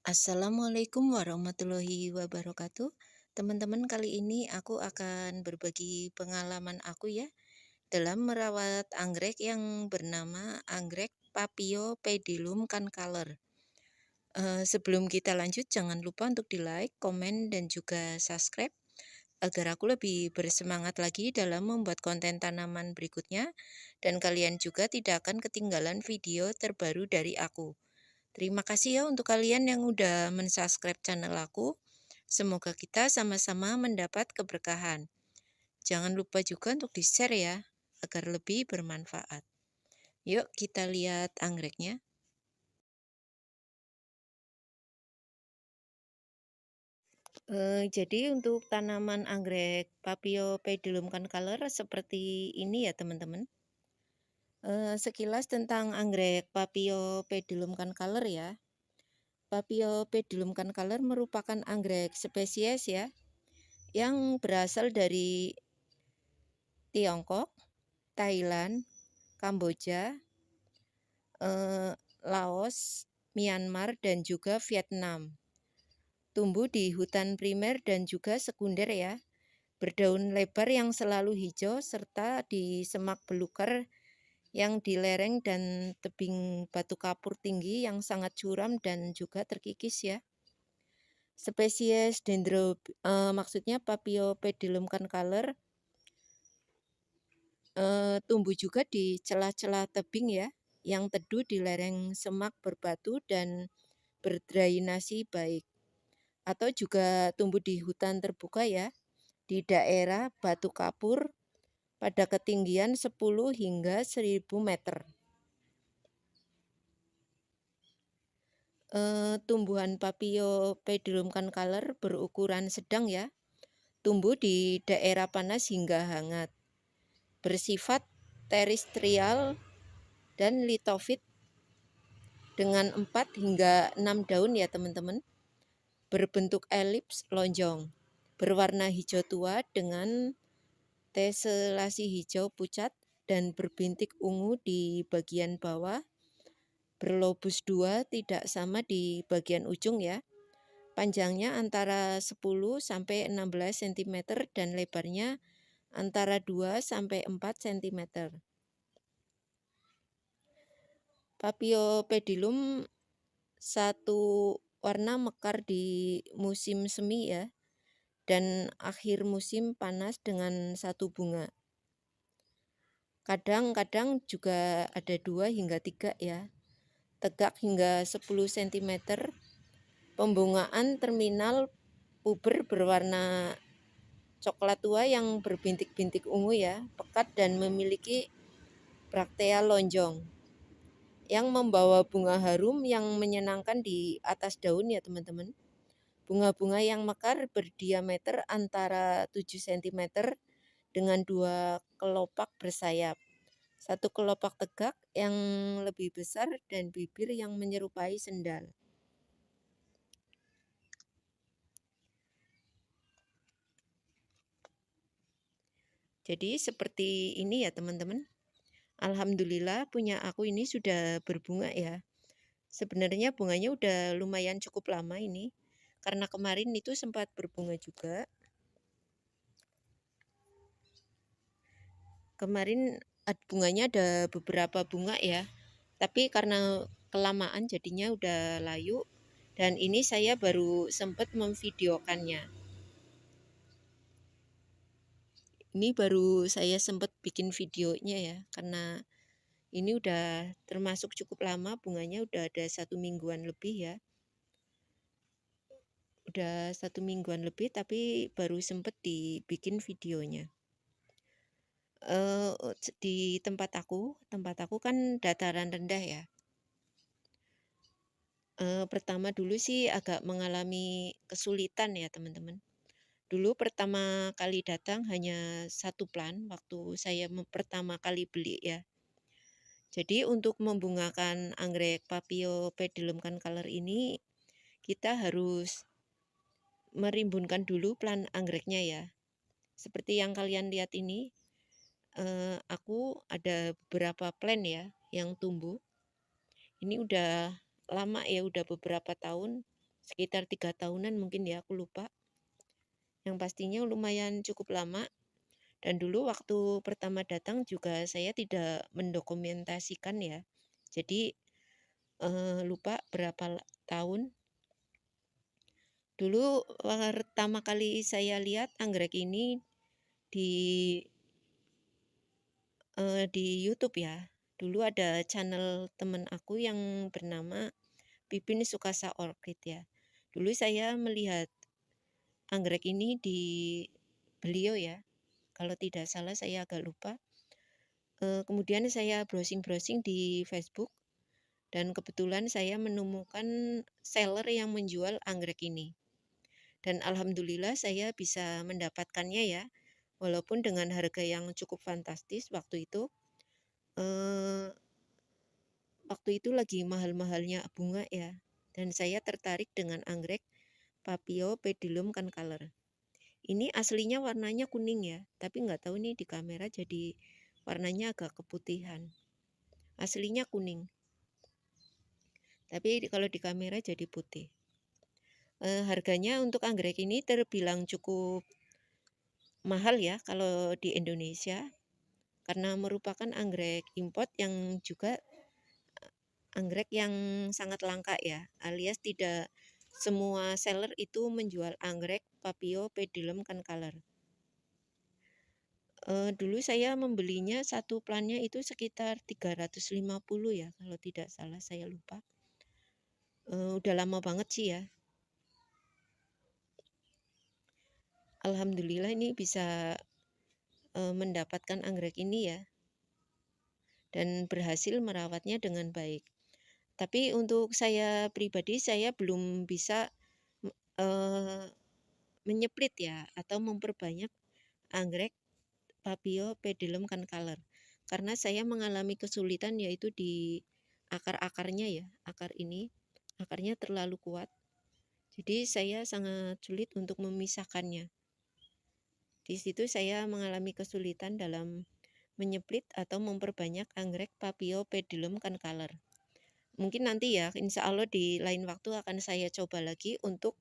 Assalamualaikum warahmatullahi wabarakatuh. Teman-teman, kali ini aku akan berbagi pengalaman aku ya dalam merawat anggrek yang bernama anggrek Papio pedilum concolor. Sebelum kita lanjut, jangan lupa untuk di-like, komen, dan juga subscribe agar aku lebih bersemangat lagi dalam membuat konten tanaman berikutnya dan kalian juga tidak akan ketinggalan video terbaru dari aku. Terima kasih ya untuk kalian yang udah mensubscribe channel aku. Semoga kita sama-sama mendapat keberkahan. Jangan lupa juga untuk di-share ya, agar lebih bermanfaat. Yuk kita lihat anggreknya. Jadi untuk tanaman anggrek Papio pedilum concolor seperti ini ya teman-teman. Sekilas tentang anggrek Papio pedilum concolor ya. Papio pedilum concolor merupakan anggrek spesies ya yang berasal dari Tiongkok, Thailand, Kamboja, Laos, Myanmar, dan juga Vietnam. Tumbuh di hutan primer dan juga sekunder ya. Berdaun lebar yang selalu hijau serta di semak belukar yang di lereng dan tebing batu kapur tinggi yang sangat curam dan juga terkikis ya. Spesies maksudnya Papio pedilum concolor tumbuh juga di celah-celah tebing ya, yang teduh di lereng semak berbatu dan berdrainasi baik. Atau juga tumbuh di hutan terbuka ya, di daerah batu kapur pada ketinggian 10 hingga 1000 meter. Tumbuhan Papio pedilum concolor berukuran sedang ya, tumbuh di daerah panas hingga hangat, bersifat terestrial dan litofit dengan 4 hingga 6 daun ya teman-teman, berbentuk elips lonjong, berwarna hijau tua dengan teselasi hijau pucat dan berbintik ungu di bagian bawah, berlobus 2 tidak sama di bagian ujung ya. Panjangnya antara 10 sampai 16 cm dan lebarnya antara 2 sampai 4 cm. Papio pedilum satu warna mekar di musim semi ya, dan akhir musim panas dengan satu bunga. Kadang-kadang juga ada 2 hingga 3 ya, tegak hingga 10 cm. Pembungaan terminal puber berwarna coklat tua yang berbintik-bintik ungu ya, pekat dan memiliki braktea lonjong yang membawa bunga harum yang menyenangkan di atas daun ya teman-teman. Bunga-bunga yang mekar berdiameter antara 7 cm dengan 2 kelopak bersayap. Satu kelopak tegak yang lebih besar dan bibir yang menyerupai sendal. Jadi seperti ini ya teman-teman. Alhamdulillah punya aku ini sudah berbunga ya. Sebenarnya bunganya udah lumayan cukup lama ini. Karena kemarin itu sempat berbunga juga. Kemarin bunganya ada beberapa bunga ya. Tapi karena kelamaan jadinya udah layu. Dan ini saya baru sempat memvideokannya. Ini baru saya sempat bikin videonya ya. Karena ini udah termasuk cukup lama, bunganya udah ada 1 mingguan lebih ya. Udah 1 mingguan lebih tapi baru sempet dibikin videonya. Di tempat aku kan dataran rendah ya. Pertama dulu sih agak mengalami kesulitan ya teman-teman. Dulu pertama kali datang hanya 1 plant waktu saya pertama kali beli ya. Jadi untuk membungakan anggrek Papio pedilum concolor ini kita harus merimbunkan dulu plant anggreknya ya. Seperti yang kalian lihat ini, aku ada beberapa plant ya yang tumbuh. Ini udah lama ya, udah beberapa tahun sekitar 3 tahunan mungkin ya, aku lupa. Yang pastinya lumayan cukup lama. Dan dulu waktu pertama datang juga saya tidak mendokumentasikan ya. Jadi, lupa berapa tahun. Dulu pertama kali saya lihat anggrek ini di di YouTube ya. Dulu ada channel temen aku yang bernama Pipin Sukasa Orchid ya. Dulu saya melihat anggrek ini di beliau ya, kalau tidak salah saya agak lupa. Kemudian saya browsing-browsing di Facebook dan kebetulan saya menemukan seller yang menjual anggrek ini. Dan alhamdulillah saya bisa mendapatkannya ya, walaupun dengan harga yang cukup fantastis waktu itu. Eee, Waktu itu lagi mahal-mahalnya bunga ya, dan saya tertarik dengan anggrek Papio pedilum concolor. Ini aslinya warnanya kuning ya, tapi nggak tahu nih di kamera jadi warnanya agak keputihan. Aslinya kuning, tapi kalau di kamera jadi putih. Harganya untuk anggrek ini terbilang cukup mahal ya kalau di Indonesia, karena merupakan anggrek import yang juga anggrek yang sangat langka ya, alias tidak semua seller itu menjual anggrek Papio pedilum concolor. Dulu saya membelinya satu plannya itu sekitar 350 ya, kalau tidak salah saya lupa. Udah lama banget sih ya. Alhamdulillah ini bisa, mendapatkan anggrek ini ya, dan berhasil merawatnya dengan baik. Tapi untuk saya pribadi, saya belum bisa, eee, menyeplit ya, atau memperbanyak anggrek Papio pedilum concolor. Karena saya mengalami kesulitan yaitu di akar-akarnya ya, akar ini, akarnya terlalu kuat. Jadi saya sangat sulit untuk memisahkannya. Di situ saya mengalami kesulitan dalam menyeplit atau memperbanyak anggrek Papio pedilum concolor. Mungkin nanti ya, insya Allah di lain waktu akan saya coba lagi untuk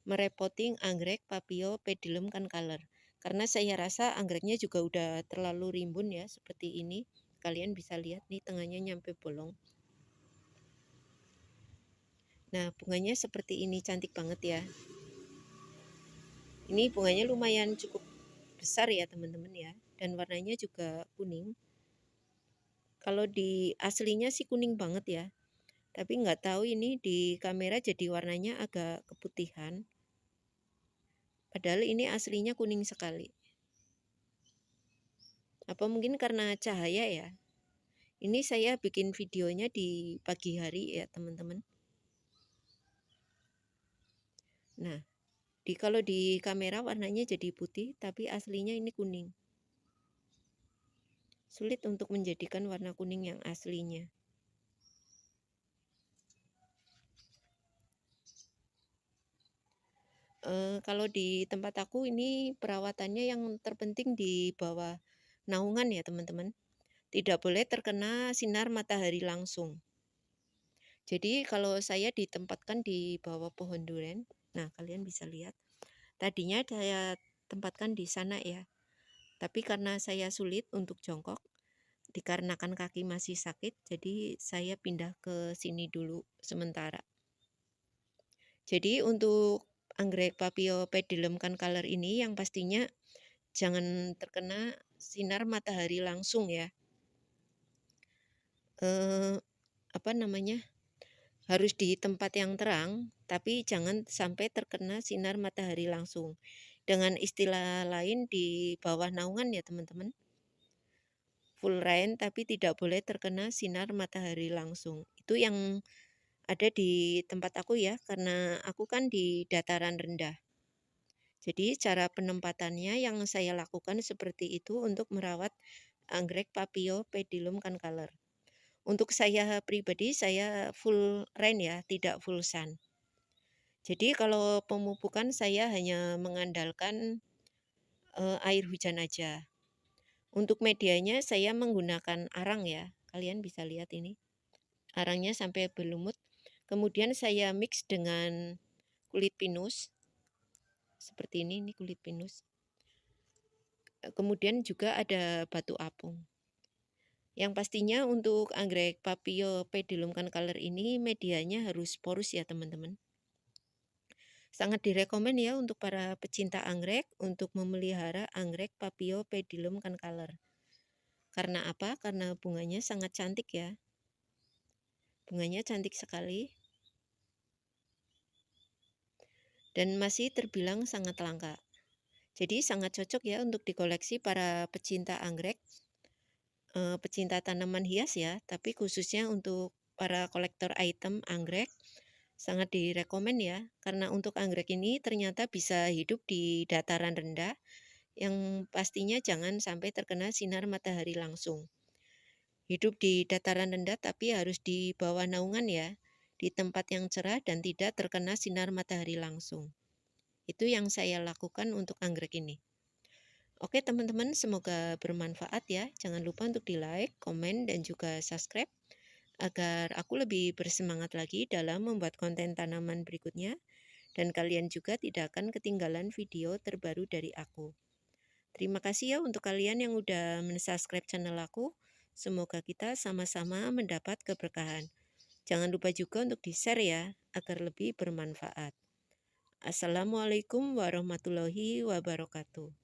merepotting anggrek Papio pedilum concolor. Karena saya rasa anggreknya juga udah terlalu rimbun ya, seperti ini. Kalian bisa lihat nih tengahnya nyampe bolong. Nah, bunganya seperti ini, cantik banget ya. Ini bunganya lumayan cukup besar ya teman-teman ya, dan warnanya juga kuning. Kalau di aslinya sih kuning banget ya, tapi nggak tahu ini di kamera jadi warnanya agak keputihan. Padahal ini aslinya kuning sekali. Apa mungkin karena cahaya ya? Ini saya bikin videonya di pagi hari ya teman-teman. Nah, kalau di kamera warnanya jadi putih, tapi aslinya ini kuning. Sulit untuk menjadikan warna kuning yang aslinya. Kalau di tempat aku ini perawatannya yang terpenting di bawah naungan ya teman-teman. Tidak boleh terkena sinar matahari langsung. Jadi kalau saya ditempatkan di bawah pohon duren, nah kalian bisa lihat. Tadinya saya tempatkan di sana ya. Tapi karena saya sulit untuk jongkok, dikarenakan kaki masih sakit, jadi saya pindah ke sini dulu sementara. Jadi untuk anggrek Papio pedilum concolor ini yang pastinya jangan terkena sinar matahari langsung ya. Apa namanya? Harus di tempat yang terang, tapi jangan sampai terkena sinar matahari langsung. Dengan istilah lain di bawah naungan ya teman-teman. Full rain tapi tidak boleh terkena sinar matahari langsung. Itu yang ada di tempat aku ya, karena aku kan di dataran rendah. Jadi cara penempatannya yang saya lakukan seperti itu untuk merawat anggrek Papio pedilum concolor. Untuk saya pribadi saya full rain ya, tidak full sun. Jadi kalau pemupukan saya hanya mengandalkan air hujan aja. Untuk medianya saya menggunakan arang ya. Kalian bisa lihat ini. Arangnya sampai berlumut. Kemudian saya mix dengan kulit pinus. Seperti ini kulit pinus. Kemudian juga ada batu apung. Yang pastinya untuk anggrek Papio pedilum Concolor ini medianya harus porus ya teman-teman. Sangat direkomend ya untuk para pecinta anggrek untuk memelihara anggrek Papio pedilum Concolor. Karena apa? Karena bunganya sangat cantik ya. Bunganya cantik sekali. Dan masih terbilang sangat langka. Jadi sangat cocok ya untuk dikoleksi para pecinta anggrek, pecinta tanaman hias ya, tapi khususnya untuk para kolektor item anggrek sangat direkomend ya, karena untuk anggrek ini ternyata bisa hidup di dataran rendah yang pastinya jangan sampai terkena sinar matahari langsung. Hidup di dataran rendah tapi harus di bawah naungan ya, di tempat yang cerah dan tidak terkena sinar matahari langsung. Itu yang saya lakukan untuk anggrek ini. Oke teman-teman, semoga bermanfaat ya. Jangan lupa untuk di like, komen, dan juga subscribe agar aku lebih bersemangat lagi dalam membuat konten tanaman berikutnya dan kalian juga tidak akan ketinggalan video terbaru dari aku. Terima kasih ya untuk kalian yang udah mensubscribe channel aku. Semoga kita sama-sama mendapat keberkahan. Jangan lupa juga untuk di-share ya agar lebih bermanfaat. Assalamualaikum warahmatullahi wabarakatuh.